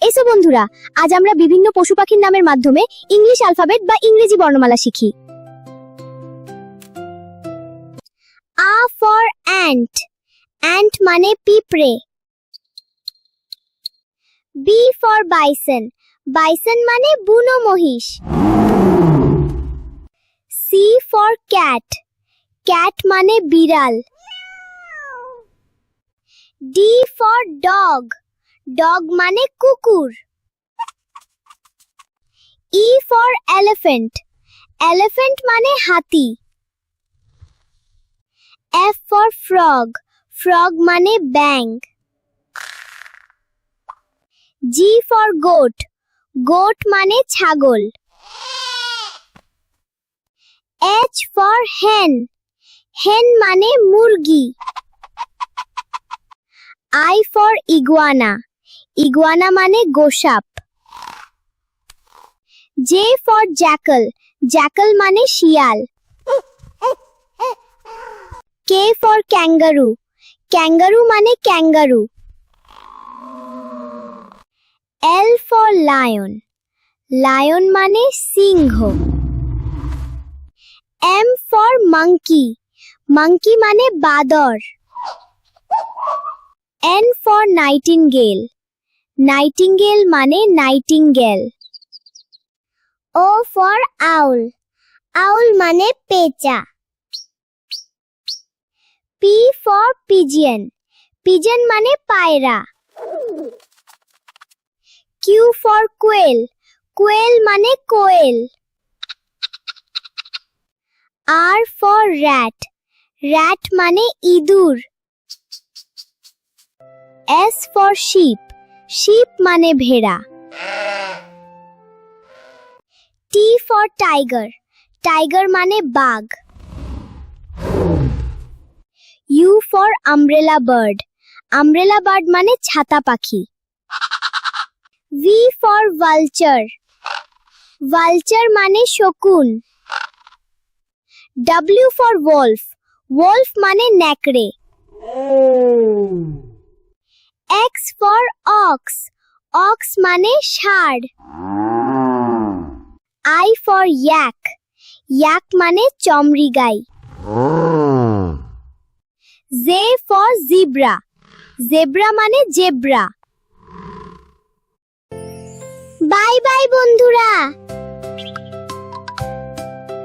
এসো বন্ধুরা, আজ আমরা বিভিন্ন পশু পাখির নামের মাধ্যমে ইংলিশ অ্যালফাবেট বা ইংরেজি বর্ণমালা শিখি। আ ফর অ্যান্ট, অ্যান্ট মানে পিঁপড়ে। বি ফর বাইসন, বাইসন মানে বুনো মহিষ। সি ফর ক্যাট, ক্যাট মানে বিড়াল। ডি ফর ডগ, ডগ মানে কুকুর। ই ফর এলিফ্যান্ট, এলিফ্যান্ট মানে হাতি। এফ ফর ফ্রগ, ফ্রগ মানে ব্যাঙ। জি ফর গোট, গোট মানে ছাগল। এইচ ফর হেন, হেন মানে মুরগি। আই ফর ইগুয়ানা, ইগুয়ানা মানে গোসাপ। জে ফর জ্যাকল, জ্যাকল মানে শিয়াল। কে ফর ক্যাঙ্গারু, ক্যাঙ্গারু মানে kangaroo. L for lion, lion মানে সিংহ। এম ফর মাঙ্কি, মাঙ্কি মানে বাদর। এন ফর নাইটিঙ্গেল, নাইটিঙ্গেল মানে নাইটিঙ্গেল। ও ফর আউল, আউল মানে পেঁচা। পি ফর পিজিয়ন, পিজিয়ন মানে পায়রা। কিউ ফর কোয়েল, কোয়েল মানে কোয়েল। আর ফর র্যাট, র্যাট মানে ইঁদুর। এস ফর শিপ, শিপ মানে ভেড়া। টি ফর টাইগার, টাইগার মানে বাঘ। U for umbrella bird, umbrella bird মানে ছাতা পাখি। ভি ফর ভালচার, ভালচার মানে শকুন। ডব্লিউ ফর ওলফ, ওলফ মানে নেকড়ে। এক্স ফর অক্স, অক্স মানে ষাঁড়। আই ফর ইয়াক, ইয়াক মানে চমড়ি গাই। জে ফর জিব্রা, জেব্রা মানে জেব্রা। বাই বাই বন্ধুরা।